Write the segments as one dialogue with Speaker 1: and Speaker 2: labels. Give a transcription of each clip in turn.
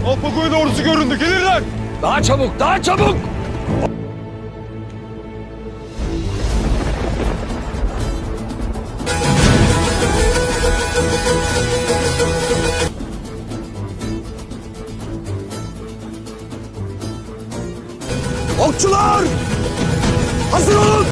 Speaker 1: Alpagoy'un ordusu göründü. Gelirler.
Speaker 2: Daha çabuk, daha çabuk! Okçular! Hazır olun!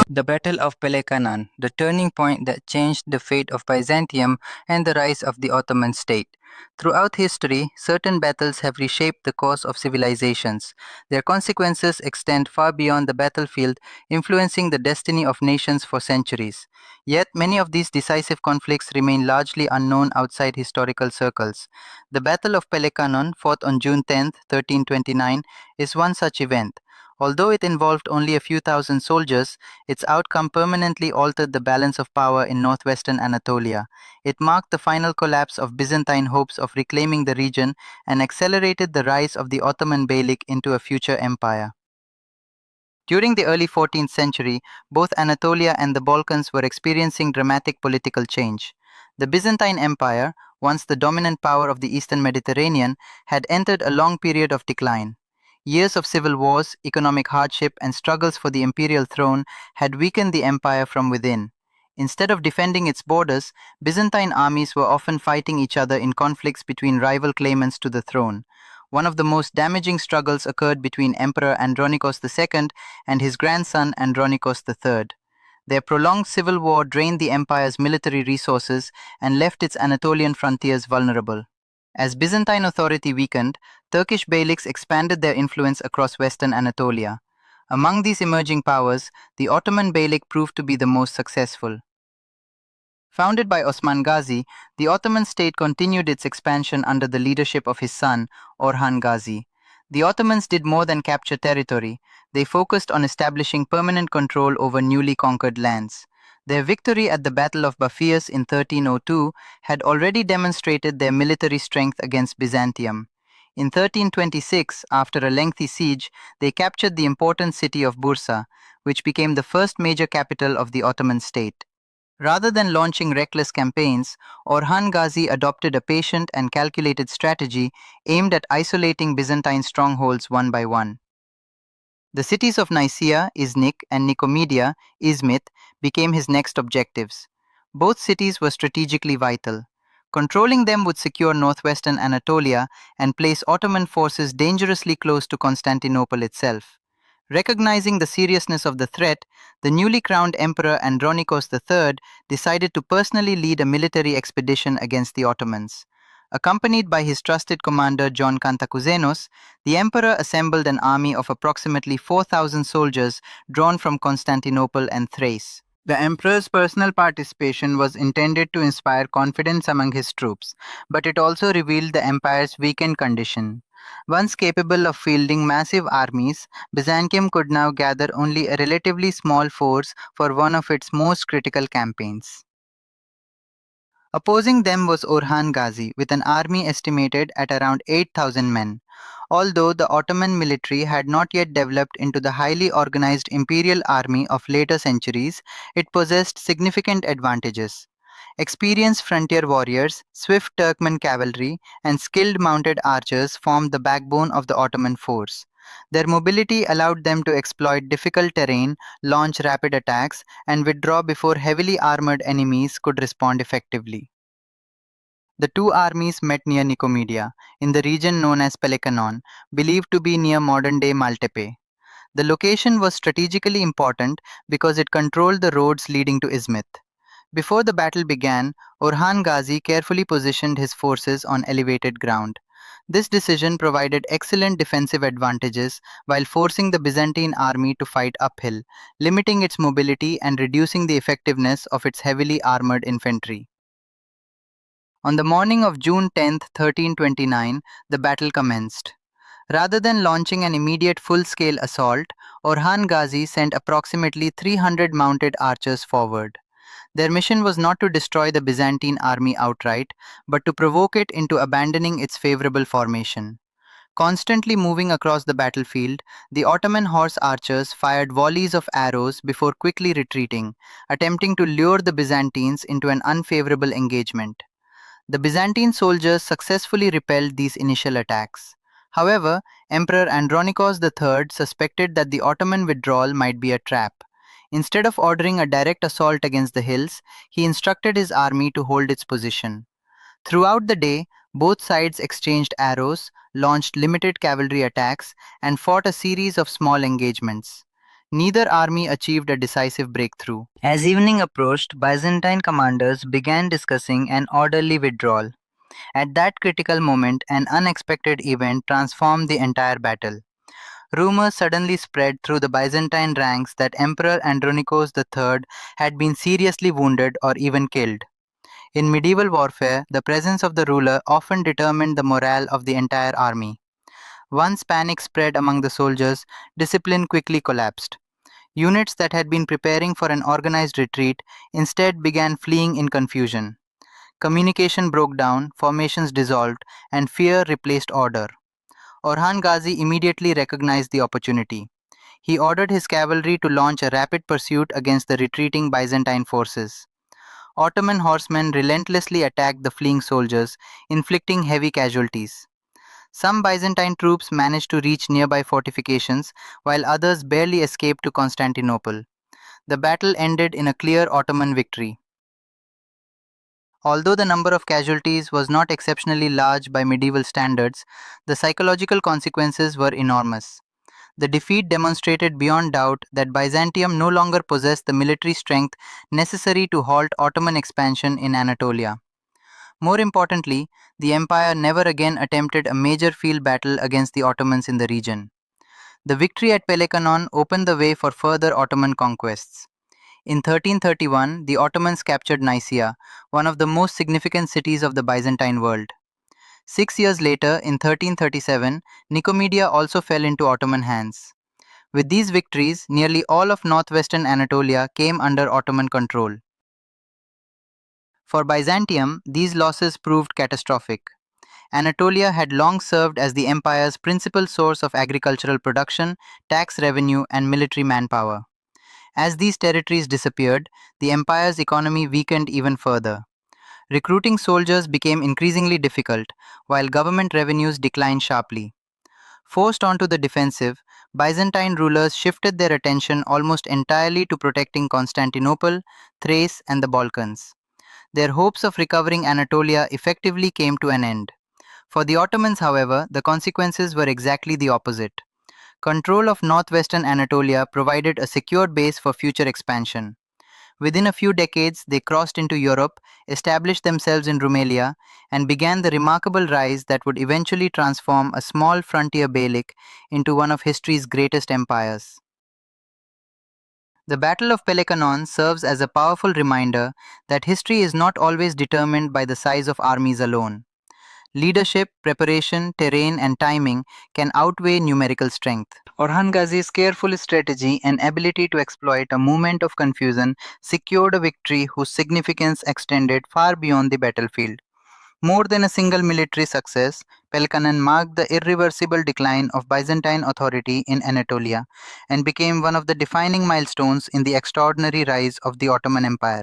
Speaker 3: The Battle of Pelekanan, the turning point that changed the fate of Byzantium and the rise of the Ottoman state. Throughout history, certain battles have reshaped the course of civilizations. Their consequences extend far beyond the battlefield, influencing the destiny of nations for centuries. Yet, many of these decisive conflicts remain largely unknown outside historical circles. The Battle of Pelekanon, fought on June 10, 1329, is one such event. Although it involved only a few thousand soldiers, its outcome permanently altered the balance of power in northwestern Anatolia. It marked the final collapse of Byzantine hopes of reclaiming the region and accelerated the rise of the Ottoman Beylik into a future empire. During the early 14th century, both Anatolia and the Balkans were experiencing dramatic political change. The Byzantine Empire, once the dominant power of the Eastern Mediterranean, had entered a long period of decline. Years of civil wars, economic hardship, and struggles for the imperial throne had weakened the empire from within. Instead of defending its borders, Byzantine armies were often fighting each other in conflicts between rival claimants to the throne. One of the most damaging struggles occurred between Emperor Andronikos II and his grandson Andronikos III. Their prolonged civil war drained the empire's military resources and left its Anatolian frontiers vulnerable. As Byzantine authority weakened, Turkish beyliks expanded their influence across western Anatolia. Among these emerging powers, the Ottoman Beylik proved to be the most successful. Founded by Osman Gazi, the Ottoman state continued its expansion under the leadership of his son, Orhan Gazi. The Ottomans did more than capture territory. They focused on establishing permanent control over newly conquered lands. Their victory at the Battle of Baphius in 1302 had already demonstrated their military strength against Byzantium. In 1326, after a lengthy siege, they captured the important city of Bursa, which became the first major capital of the Ottoman state. Rather than launching reckless campaigns, Orhan Gazi adopted a patient and calculated strategy aimed at isolating Byzantine strongholds one by one. The cities of Nicaea, Iznik, and Nicomedia, Izmit, became his next objectives. Both cities were strategically vital. Controlling them would secure northwestern Anatolia and place Ottoman forces dangerously close to Constantinople itself. Recognizing the seriousness of the threat, the newly crowned Emperor Andronikos III decided to personally lead a military expedition against the Ottomans. Accompanied by his trusted commander John Kantakouzenos, the emperor assembled an army of approximately 4,000 soldiers drawn from Constantinople and Thrace. The emperor's personal participation was intended to inspire confidence among his troops, but it also revealed the empire's weakened condition. Once capable of fielding massive armies, Byzantium could now gather only a relatively small force for one of its most critical campaigns. Opposing them was Orhan Gazi, with an army estimated at around 8,000 men. Although the Ottoman military had not yet developed into the highly organized imperial army of later centuries, it possessed significant advantages. Experienced frontier warriors, swift Turkmen cavalry, and skilled mounted archers formed the backbone of the Ottoman force. Their mobility allowed them to exploit difficult terrain, launch rapid attacks, and withdraw before heavily armored enemies could respond effectively. The two armies met near Nicomedia, in the region known as Pelekanon, believed to be near modern-day Maltepe. The location was strategically important because it controlled the roads leading to Izmit. Before the battle began, Orhan Gazi carefully positioned his forces on elevated ground. This decision provided excellent defensive advantages while forcing the Byzantine army to fight uphill, limiting its mobility and reducing the effectiveness of its heavily armored infantry. On the morning of June 10, 1329, the battle commenced. Rather than launching an immediate full-scale assault, Orhan Gazi sent approximately 300 mounted archers forward. Their mission was not to destroy the Byzantine army outright, but to provoke it into abandoning its favorable formation. Constantly moving across the battlefield, the Ottoman horse archers fired volleys of arrows before quickly retreating, attempting to lure the Byzantines into an unfavorable engagement. The Byzantine soldiers successfully repelled these initial attacks. However, Emperor Andronikos III suspected that the Ottoman withdrawal might be a trap. Instead of ordering a direct assault against the hills, he instructed his army to hold its position. Throughout the day, both sides exchanged arrows, launched limited cavalry attacks, and fought a series of small engagements. Neither army achieved a decisive breakthrough. As evening approached, Byzantine commanders began discussing an orderly withdrawal. At that critical moment, an unexpected event transformed the entire battle. Rumors suddenly spread through the Byzantine ranks that Emperor Andronikos III had been seriously wounded or even killed. In medieval warfare, the presence of the ruler often determined the morale of the entire army. Once panic spread among the soldiers, discipline quickly collapsed. Units that had been preparing for an organized retreat instead began fleeing in confusion. Communication broke down, formations dissolved, and fear replaced order. Orhan Gazi immediately recognized the opportunity. He ordered his cavalry to launch a rapid pursuit against the retreating Byzantine forces. Ottoman horsemen relentlessly attacked the fleeing soldiers, inflicting heavy casualties. Some Byzantine troops managed to reach nearby fortifications, while others barely escaped to Constantinople. The battle ended in a clear Ottoman victory. Although the number of casualties was not exceptionally large by medieval standards, the psychological consequences were enormous. The defeat demonstrated beyond doubt that Byzantium no longer possessed the military strength necessary to halt Ottoman expansion in Anatolia. More importantly, the empire never again attempted a major field battle against the Ottomans in the region. The victory at Pelekanon opened the way for further Ottoman conquests. In 1331, the Ottomans captured Nicaea, one of the most significant cities of the Byzantine world. 6 years later, in 1337, Nicomedia also fell into Ottoman hands. With these victories, nearly all of northwestern Anatolia came under Ottoman control. For Byzantium, these losses proved catastrophic. Anatolia had long served as the empire's principal source of agricultural production, tax revenue, and military manpower. As these territories disappeared, the empire's economy weakened even further. Recruiting soldiers became increasingly difficult, while government revenues declined sharply. Forced onto the defensive, Byzantine rulers shifted their attention almost entirely to protecting Constantinople, Thrace, and the Balkans. Their hopes of recovering Anatolia effectively came to an end. For the Ottomans, however, the consequences were exactly the opposite. Control of northwestern Anatolia provided a secured base for future expansion. Within a few decades, they crossed into Europe, established themselves in Rumelia, and began the remarkable rise that would eventually transform a small frontier beylik into one of history's greatest empires. The Battle of Pelekanon serves as a powerful reminder that history is not always determined by the size of armies alone. Leadership, preparation, terrain, and timing can outweigh numerical strength. Orhan Ghazi's careful strategy and ability to exploit a moment of confusion secured a victory whose significance extended far beyond the battlefield. More than a single military success, Pelkanon marked the irreversible decline of Byzantine authority in Anatolia and became one of the defining milestones in the extraordinary rise of the Ottoman Empire.